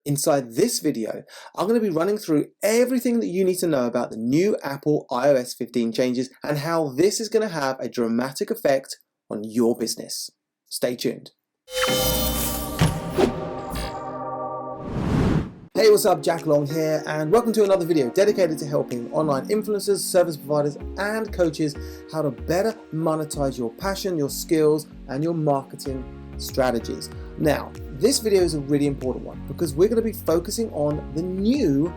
Inside this video, I'm going to be running through everything that you need to know about the new Apple iOS 15 changes and how this is going to have a dramatic effect on your business. Stay tuned. Hey, what's up? Jack Long here, and welcome to another video dedicated to helping online influencers, service providers, and coaches how to better monetize your passion, your skills, and your marketing strategies. Now, this video is a really important one because we're going to be focusing on the new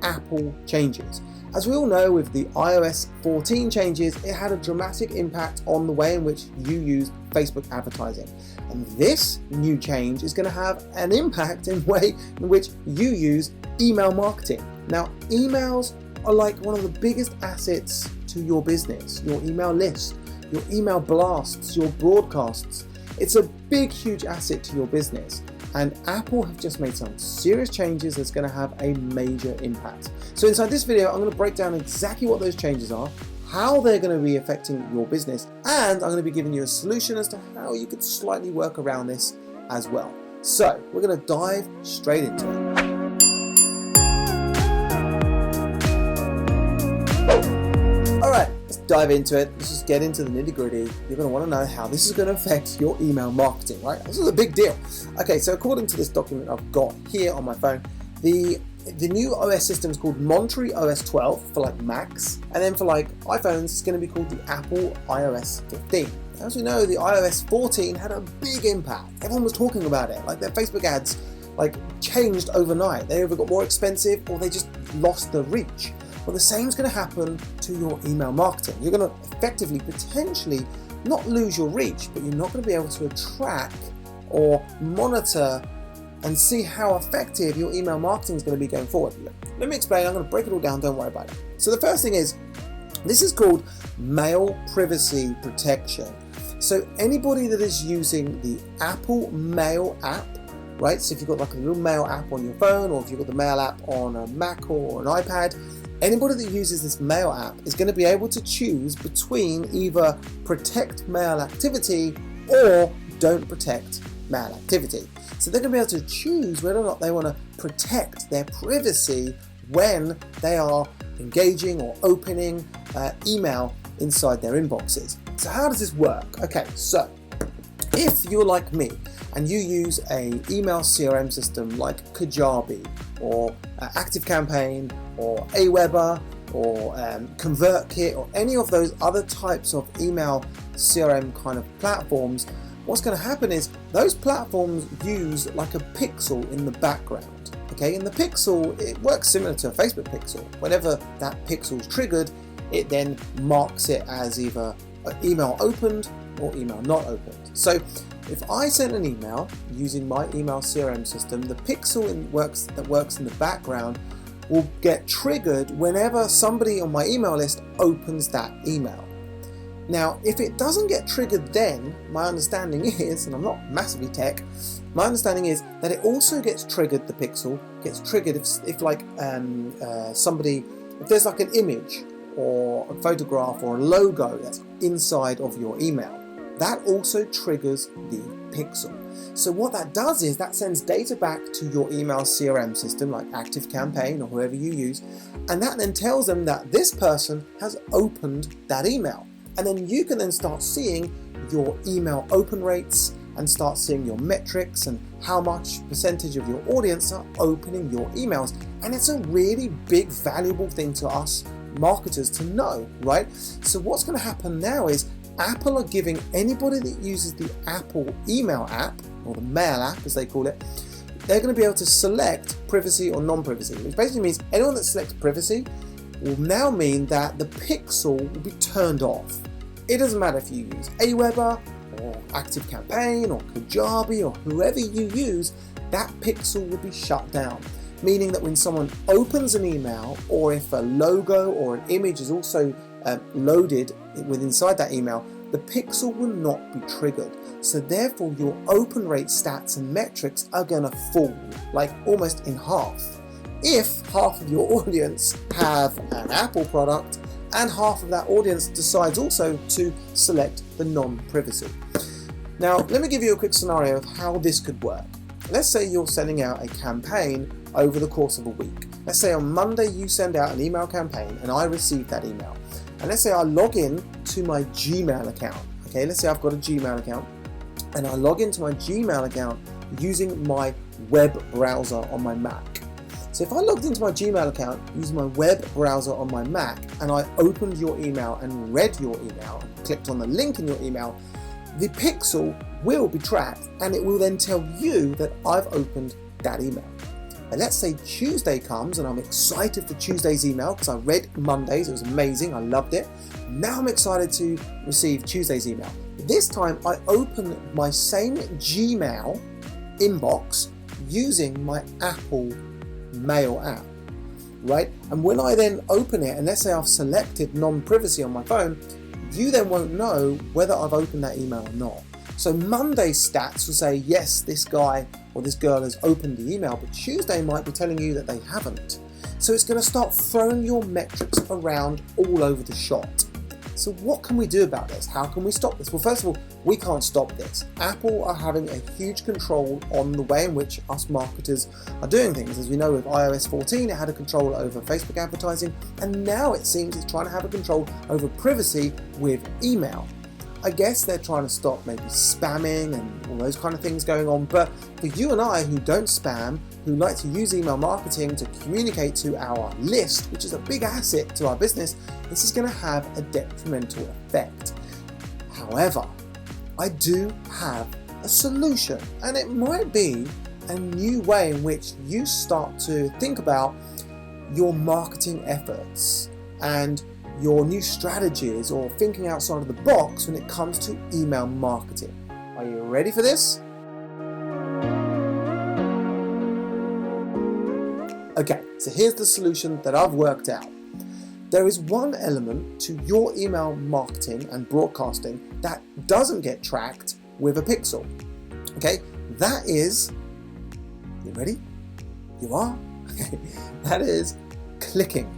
Apple changes. As we all know, with the iOS 14 changes, it had a dramatic impact on the way in which you use Facebook advertising. And this new change is going to have an impact in the way in which you use email marketing. Now, emails are like one of the biggest assets to your business, your email list, your email blasts, your broadcasts. It's a big, huge asset to your business. And Apple have just made some serious changes that's going to have a major impact. So inside this video, I'm going to break down exactly what those changes are, how they're going to be affecting your business, and I'm going to be giving you a solution as to how you could slightly work around this as well. So we're going to dive straight into it. Alright, let's dive into it. Let's just get into the nitty-gritty. You're going to want to know how this is going to affect your email marketing, right? This is a big deal. Okay, so according to this document I've got here on my phone, the new OS system is called monetise 12 for like Macs, and then for like iPhones it's going to be called the Apple iOS 15. As we know, the iOS 14 had a big impact. Everyone was talking about it. Like their Facebook ads like changed overnight. They either got more expensive or they just lost the reach. Well, the same is going to happen to your email marketing. You're going to effectively, potentially, not lose your reach, but you're not going to be able to track or monitor and see how effective your email marketing is going to be going forward. Let me explain. I'm going to break it all down. Don't worry about it. So the first thing is, this is called mail privacy protection. So anybody that is using the Apple Mail app, right? So if you've got like a little mail app on your phone, or if you've got the mail app on a Mac or an iPad, anybody that uses this mail app is going to be able to choose between either protect mail activity or don't protect mail activity. So they're going to be able to choose whether or not they want to protect their privacy when they are engaging or opening email inside their inboxes. So how does this work? Okay, so if you're like me and you use an email CRM system like Kajabi or ActiveCampaign or Aweber or ConvertKit or any of those other types of email CRM kind of platforms, what's going to happen is those platforms use like a pixel in the background. Okay, and the pixel, it works similar to a Facebook pixel. Whenever that pixel is triggered, it then marks it as either email opened or email not opened. So if I send an email using my email CRM system, the pixel that works in the background will get triggered whenever somebody on my email list opens that email. Now, if it doesn't get triggered then, my understanding is, and I'm not massively tech, my understanding is that it also gets triggered, the pixel gets triggered if like somebody, if there's like an image or a photograph or a logo that's inside of your email, that also triggers the pixel. So what that does is that sends data back to your email CRM system like ActiveCampaign or whoever you use, and that then tells them that this person has opened that email. And then you can then start seeing your email open rates and start seeing your metrics and how much percentage of your audience are opening your emails. And it's a really big, valuable thing to us marketers to know, right? So what's going to happen now is Apple are giving anybody that uses the Apple email app, or the mail app as they call it, they're going to be able to select privacy or non-privacy, which basically means anyone that selects privacy will now mean that the pixel will be turned off. It doesn't matter if you use Aweber or ActiveCampaign or Kajabi or whoever you use, that pixel will be shut down. Meaning that when someone opens an email, or if a logo or an image is also loaded inside that email, the pixel will not be triggered. So therefore your open rate stats and metrics are going to fall like almost in half. If half of your audience have an Apple product and half of that audience decides also to select the non-privacy. Now let me give you a quick scenario of how this could work. let's say you're sending out a campaign over the course of a week. Let's say on Monday you send out an email campaign and I receive that email. And let's say I log in to my Gmail account. Okay, let's say I've got a Gmail account and I log into my Gmail account using my web browser on my Mac. So if I logged into my Gmail account using my web browser on my Mac and I opened your email and read your email, clicked on the link in your email, the pixel will be tracked and it will then tell you that I've opened that email. And let's say Tuesday comes and I'm excited for Tuesday's email because I read Monday's, it was amazing, I loved it. Now I'm excited to receive Tuesday's email. This time I open my same Gmail inbox using my Apple Mail app, right? And when I then open it, and let's say I've selected non-privacy on my phone, you then won't know whether I've opened that email or not. So Monday's stats will say, yes, this guy or this girl has opened the email, but Tuesday might be telling you that they haven't. So it's going to start throwing your metrics around all over the shop. So what can we do about this? How can we stop this? Well, first of all, we can't stop this. Apple are having a huge control on the way in which us marketers are doing things. As we know, with iOS 14, it had a control over Facebook advertising, and now it seems it's trying to have a control over privacy with email. I guess they're trying to stop maybe spamming and all those kind of things going on, but for you and I who don't spam, who like to use email marketing to communicate to our list, which is a big asset to our business, this is going to have a detrimental effect. However, I do have a solution, and it might be a new way in which you start to think about your marketing efforts and your new strategies or thinking outside of the box when it comes to email marketing. Are you ready for this? Okay, so here's the solution that I've worked out. There is one element to your email marketing and broadcasting that doesn't get tracked with a pixel. Okay, that is, you ready? You are? Okay, that is clicking.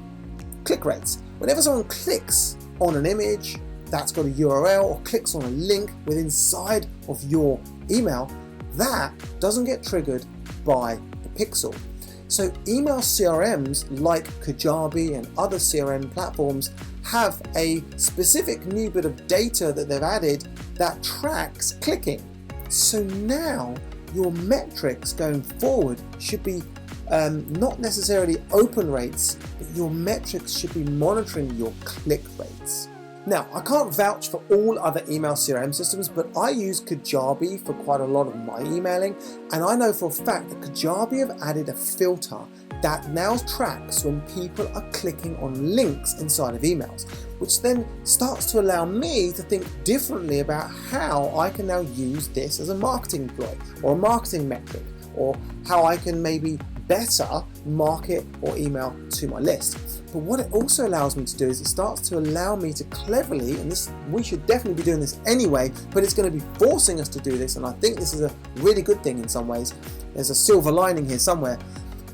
Click rates. Whenever someone clicks on an image that's got a URL or clicks on a link within inside of your email, that doesn't get triggered by the pixel. So email CRMs like Kajabi and other CRM platforms have a specific new bit of data that they've added that tracks clicking. So now your metrics going forward should be not necessarily open rates, but your metrics should be monitoring your click rates. Now, I can't vouch for all other email CRM systems, but I use Kajabi for quite a lot of my emailing, and I know for a fact that Kajabi have added a filter that now tracks when people are clicking on links inside of emails, which then starts to allow me to think differently about how I can now use this as a marketing ploy or a marketing metric, or how I can maybe better market or email to my list. But what it also allows me to do is it starts to allow me to cleverly, and this, we should definitely be doing this anyway, but it's going to be forcing us to do this, and I think this is a really good thing in some ways. There's a silver lining here somewhere,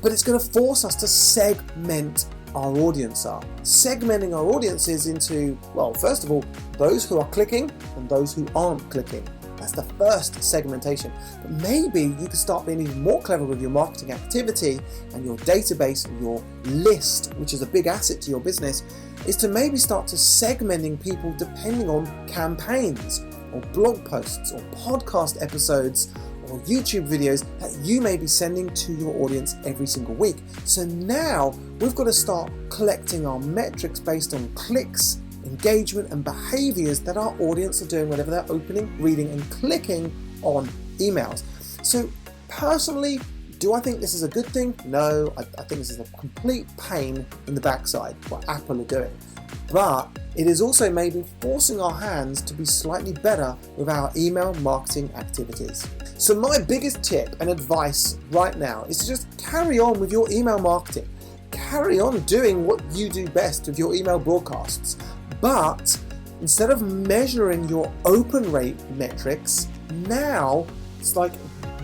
but it's going to force us to segment our audience up. Segmenting our audiences into, well, first of all, those who are clicking and those who aren't clicking. That's the first segmentation. But maybe you can start being even more clever with your marketing activity and your database and your list, which is a big asset to your business, is to maybe start to segmenting people depending on campaigns or blog posts or podcast episodes or YouTube videos that you may be sending to your audience every single week. So now we've got to start collecting our metrics based on clicks, engagement and behaviors that our audience are doing whenever they're opening, reading and clicking on emails. So personally, do I think this is a good thing? No, I think this is a complete pain in the backside, what Apple are doing. But it is also maybe forcing our hands to be slightly better with our email marketing activities. So my biggest tip and advice right now is to just carry on with your email marketing. Carry on doing what you do best with your email broadcasts. But instead of measuring your open rate metrics, now it's like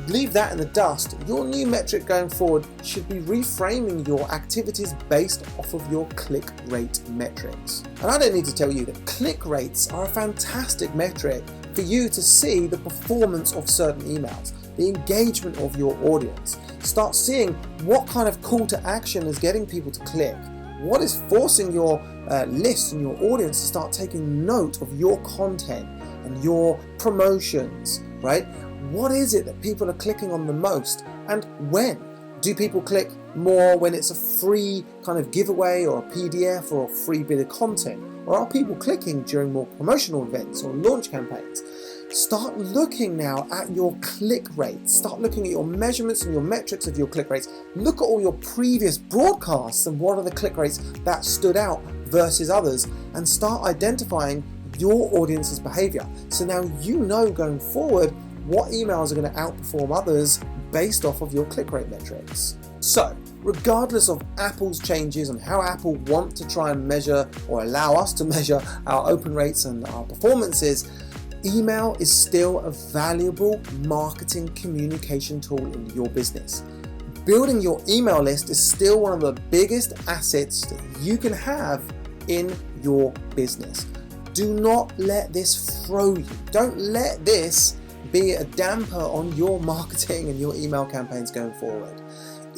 leave that in the dust. Your new metric going forward should be reframing your activities based off of your click rate metrics. And I don't need to tell you that click rates are a fantastic metric for you to see the performance of certain emails. the engagement of your audience. Start seeing what kind of call to action is getting people to click. What is forcing your list and your audience to start taking note of your content and your promotions, right? What is it that people are clicking on the most, and when? Do people click more when it's a free kind of giveaway or a PDF or a free bit of content? Or are people clicking during more promotional events or launch campaigns? Start looking now at your click rates. Start looking at your measurements and your metrics of your click rates. Look at all your previous broadcasts and what are the click rates that stood out versus others, and start identifying your audience's behavior. So now you know going forward what emails are going to outperform others based off of your click rate metrics. So, regardless of Apple's changes and how Apple want to try and measure or allow us to measure our open rates and our performances, email is still a valuable marketing communication tool in your business. Building your email list is still one of the biggest assets that you can have in your business. Do not let this throw you. Don't let this be a damper on your marketing and your email campaigns going forward.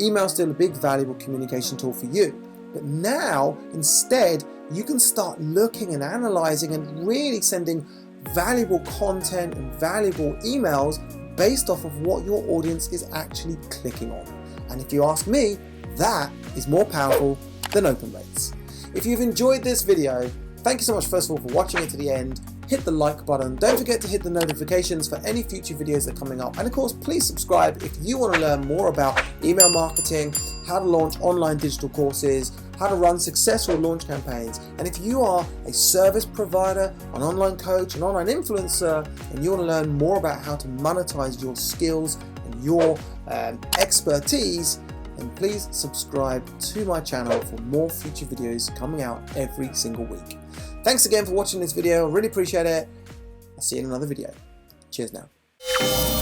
Email is still a big valuable communication tool for you, but now instead you can start looking and analyzing and really sending valuable content and valuable emails based off of what your audience is actually clicking on. And if you ask me, that is more powerful than open rates. If you've enjoyed this video, thank you so much first of all for watching it to the end. Hit the like button. Don't forget to hit the notifications for any future videos that are coming up. And of course, please subscribe if you want to learn more about email marketing, how to launch online digital courses, how to run successful launch campaigns. And if you are a service provider, an online coach, an online influencer, and you want to learn more about how to monetize your skills and your expertise, then please subscribe to my channel for more future videos coming out every single week. Thanks again for watching this video. I really appreciate it. I'll see you in another video. Cheers now.